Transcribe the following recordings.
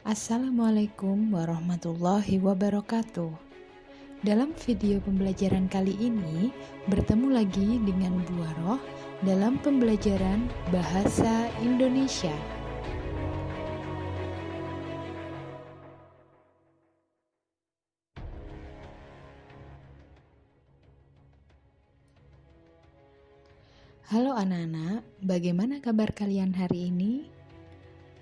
Assalamualaikum warahmatullahi wabarakatuh. Dalam video pembelajaran kali ini, bertemu lagi dengan Bu Waroh dalam pembelajaran Bahasa Indonesia. Halo anak-anak, bagaimana kabar kalian hari ini?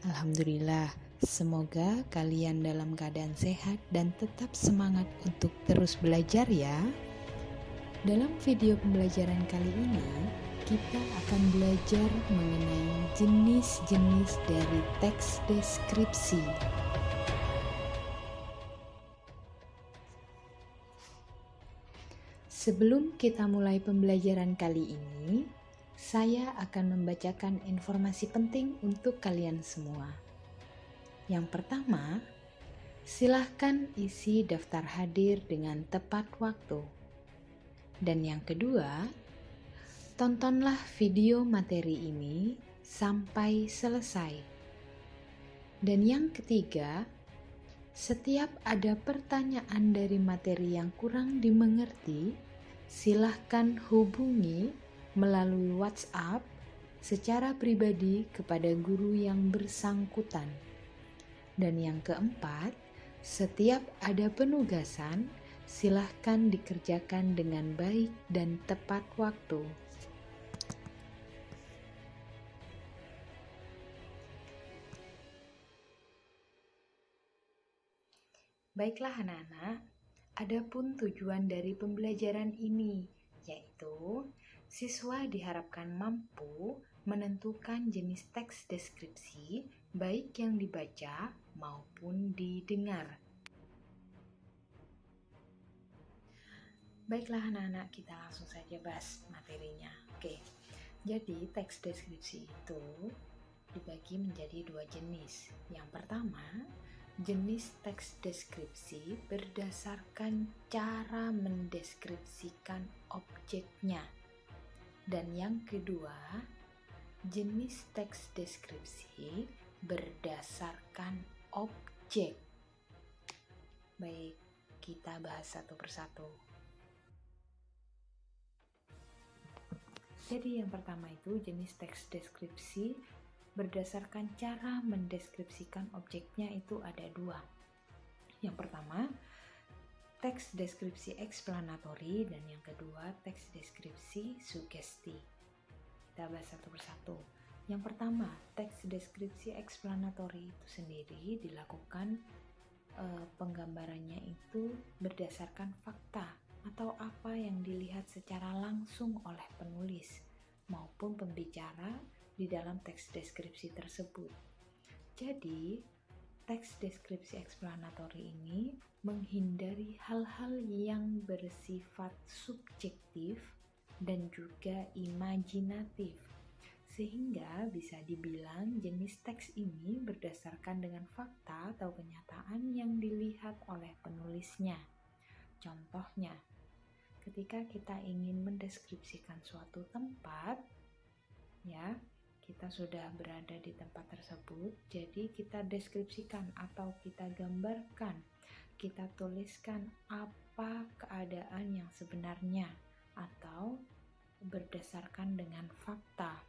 Alhamdulillah. Semoga kalian dalam keadaan sehat dan tetap semangat untuk terus belajar ya. Dalam video pembelajaran kali ini, kita akan belajar mengenai jenis-jenis dari teks deskripsi. Sebelum kita mulai pembelajaran kali ini, saya akan membacakan informasi penting untuk kalian semua. Yang pertama, silahkan isi daftar hadir dengan tepat waktu. Dan yang kedua, tontonlah video materi ini sampai selesai. Dan yang ketiga, setiap ada pertanyaan dari materi yang kurang dimengerti, silahkan hubungi melalui WhatsApp secara pribadi kepada guru yang bersangkutan. Dan yang keempat, setiap ada penugasan, silahkan dikerjakan dengan baik dan tepat waktu. Baiklah anak-anak, adapun tujuan dari pembelajaran ini, yaitu siswa diharapkan mampu menentukan jenis teks deskripsi baik yang dibaca maupun didengar. Baiklah anak-anak, kita langsung saja bahas materinya. Oke, jadi teks deskripsi itu dibagi menjadi dua jenis. Yang pertama, jenis teks deskripsi berdasarkan cara mendeskripsikan objeknya. Dan yang kedua, jenis teks deskripsi berdasarkan objek. Baik, kita bahas satu persatu. Jadi yang pertama itu jenis teks deskripsi berdasarkan cara mendeskripsikan objeknya itu ada dua. Yang pertama, teks deskripsi eksplanatori, dan yang kedua teks deskripsi sugesti. Kita bahas satu persatu. Yang pertama, teks deskripsi eksplanatori itu sendiri dilakukan penggambarannya itu berdasarkan fakta atau apa yang dilihat secara langsung oleh penulis maupun pembicara di dalam teks deskripsi tersebut. Jadi, teks deskripsi eksplanatori ini menghindari hal-hal yang bersifat subjektif dan juga imajinatif, sehingga bisa dibilang jenis teks ini berdasarkan dengan fakta atau kenyataan yang dilihat oleh penulisnya. Contohnya, ketika kita ingin mendeskripsikan suatu tempat, ya, kita sudah berada di tempat tersebut, jadi kita deskripsikan atau kita gambarkan, kita tuliskan apa keadaan yang sebenarnya atau berdasarkan dengan fakta.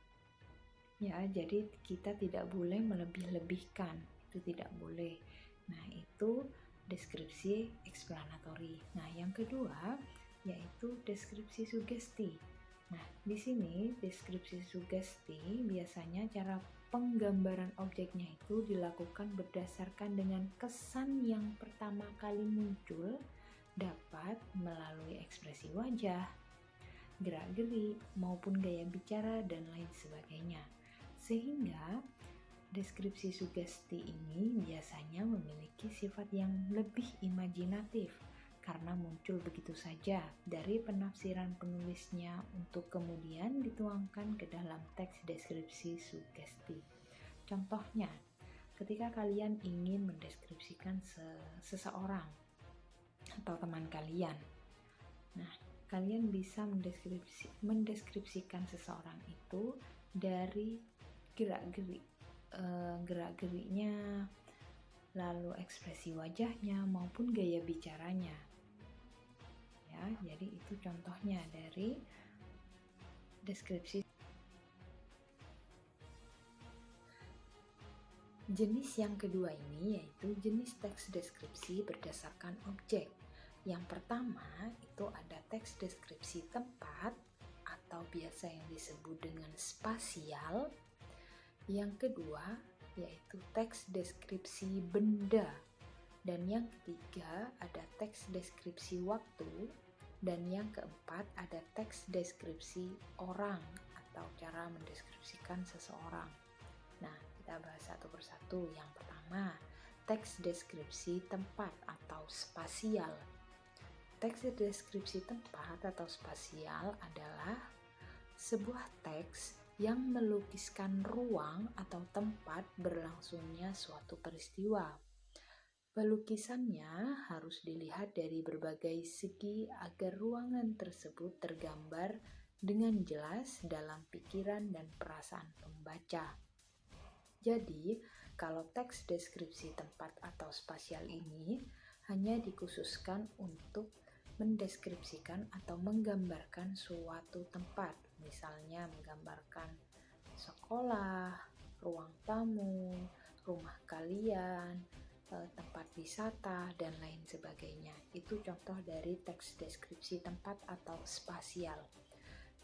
Ya, jadi kita tidak boleh melebih-lebihkan, itu tidak boleh. Nah, itu deskripsi eksplanatori. Nah, yang kedua yaitu deskripsi sugesti. Nah, di sini deskripsi sugesti biasanya cara penggambaran objeknya itu dilakukan berdasarkan dengan kesan yang pertama kali muncul dapat melalui ekspresi wajah, gerak-gerik, maupun gaya bicara dan lain sebagainya. Sehingga Deskripsi sugesti ini biasanya memiliki sifat yang lebih imajinatif karena muncul begitu saja dari penafsiran penulisnya untuk kemudian dituangkan ke dalam teks deskripsi sugesti. Contohnya, ketika kalian ingin mendeskripsikan seseorang atau teman kalian, nah, kalian bisa mendeskripsikan seseorang itu dari gerak-geriknya, lalu ekspresi wajahnya maupun gaya bicaranya. Ya, jadi itu contohnya dari deskripsi. Jenis yang kedua ini yaitu jenis teks deskripsi berdasarkan objek. Yang pertama itu ada teks deskripsi tempat atau biasa yang disebut dengan spasial. Yang kedua yaitu teks deskripsi benda. Dan yang ketiga ada teks deskripsi waktu. Dan yang keempat ada teks deskripsi orang atau cara mendeskripsikan seseorang. Nah, kita bahas satu persatu. Yang pertama, teks deskripsi tempat atau spasial. Teks deskripsi tempat atau spasial adalah sebuah teks yang melukiskan ruang atau tempat berlangsungnya suatu peristiwa. Pelukisannya harus dilihat dari berbagai segi agar ruangan tersebut tergambar dengan jelas dalam pikiran dan perasaan pembaca. Jadi, kalau teks deskripsi tempat atau spasial ini hanya dikhususkan untuk mendeskripsikan atau menggambarkan suatu tempat, misalnya menggambarkan sekolah, ruang tamu, rumah kalian, tempat wisata, dan lain sebagainya. Itu contoh dari teks deskripsi tempat atau spasial.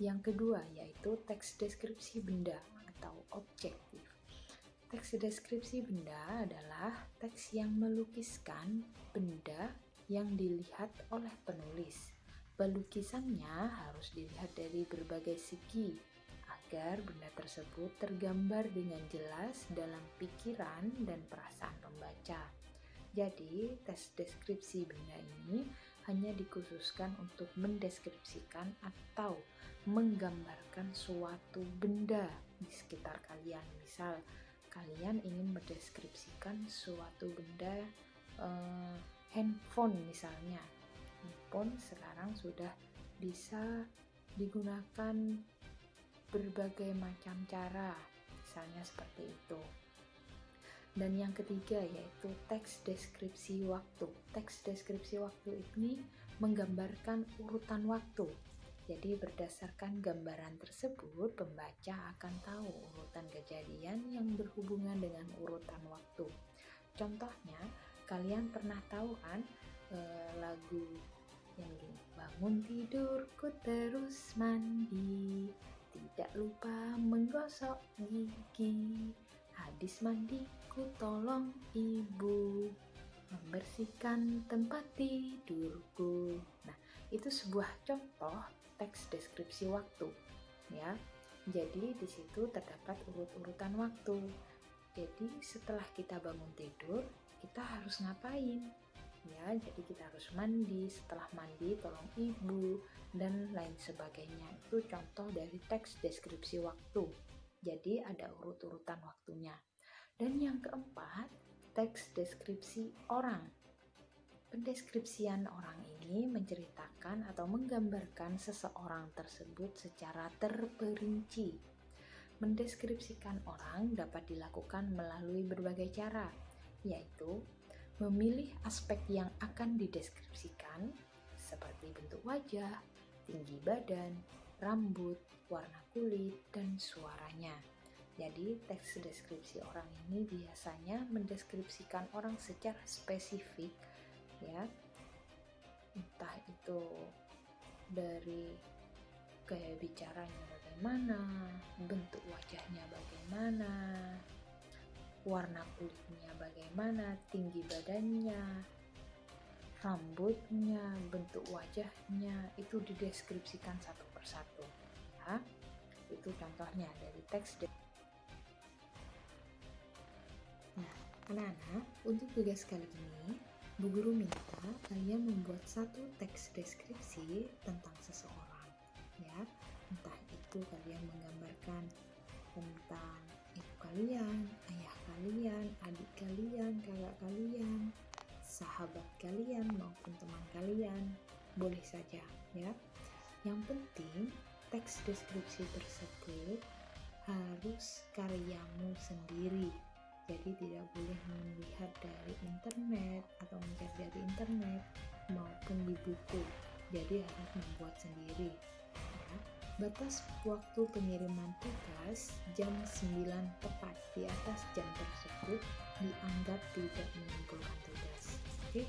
Yang kedua yaitu teks deskripsi benda atau objektif. Teks deskripsi benda adalah teks yang melukiskan benda yang dilihat oleh penulis. Pelukisannya harus dilihat dari berbagai segi agar benda tersebut tergambar dengan jelas dalam pikiran dan perasaan pembaca. Jadi, teks deskripsi benda ini hanya dikhususkan untuk mendeskripsikan atau menggambarkan suatu benda di sekitar kalian. Misal, kalian ingin mendeskripsikan suatu benda, handphone misalnya. Handphone sekarang sudah bisa digunakan berbagai macam cara, misalnya seperti itu. Dan yang ketiga yaitu teks deskripsi waktu. Teks deskripsi waktu ini menggambarkan urutan waktu. Jadi berdasarkan gambaran tersebut, pembaca akan tahu urutan kejadian yang berhubungan dengan urutan waktu. Contohnya, kalian pernah tahu kan lagu yang gini, bangun tidurku terus mandi, tidak lupa menggosok gigi, habis mandiku tolong ibu membersihkan tempat tidurku. Nah, itu sebuah contoh teks deskripsi waktu, ya. Jadi di situ terdapat urut-urutan waktu. Jadi setelah kita bangun tidur, kita harus ngapain? Ya, jadi kita harus mandi, setelah mandi tolong ibu, dan lain sebagainya. Itu contoh dari teks deskripsi waktu. Jadi ada urut-urutan waktunya. Dan yang keempat, teks deskripsi orang. Pendeskripsian orang ini menceritakan atau menggambarkan seseorang tersebut secara terperinci. Mendeskripsikan orang dapat dilakukan melalui berbagai cara, yaitu memilih aspek yang akan dideskripsikan seperti bentuk wajah, tinggi badan, rambut, warna kulit, dan suaranya. Jadi teks deskripsi orang ini biasanya mendeskripsikan orang secara spesifik, ya, entah itu dari gaya bicaranya bagaimana, bentuk wajahnya bagaimana, warna kulitnya bagaimana, tinggi badannya, rambutnya, bentuk wajahnya, itu dideskripsikan satu persatu, ya. Itu contohnya dari teks Anak-anak, untuk tugas kali ini, Bu Guru minta kalian membuat satu teks deskripsi tentang seseorang, ya. Entah itu kalian menggambarkan tentang ibu kalian, ayah kalian, adik kalian, kakak kalian, sahabat kalian maupun teman kalian, boleh saja, ya. Yang penting teks deskripsi tersebut harus karyamu sendiri. Jadi tidak boleh melihat dari internet atau mencari dari internet maupun di buku. Jadi harus membuat sendiri. Ya. Batas waktu pengiriman tugas jam 9 tepat. Di atas jam tersebut dianggap tidak mengumpulkan tugas. Oke?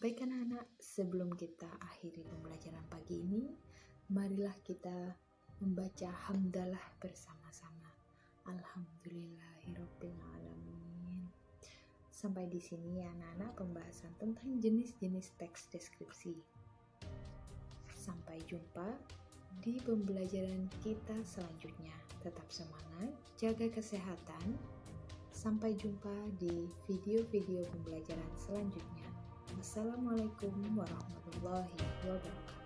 Baik anak-anak, sebelum kita akhiri pembelajaran pagi ini, marilah kita membaca hamdalah bersama-sama. Alhamdulillahirobbilalamin. Sampai di sini ya anak-anak pembahasan tentang jenis-jenis teks deskripsi. Sampai jumpa di pembelajaran kita selanjutnya. Tetap semangat, jaga kesehatan. Sampai jumpa di video-video pembelajaran selanjutnya. Wassalamualaikum warahmatullahi wabarakatuh.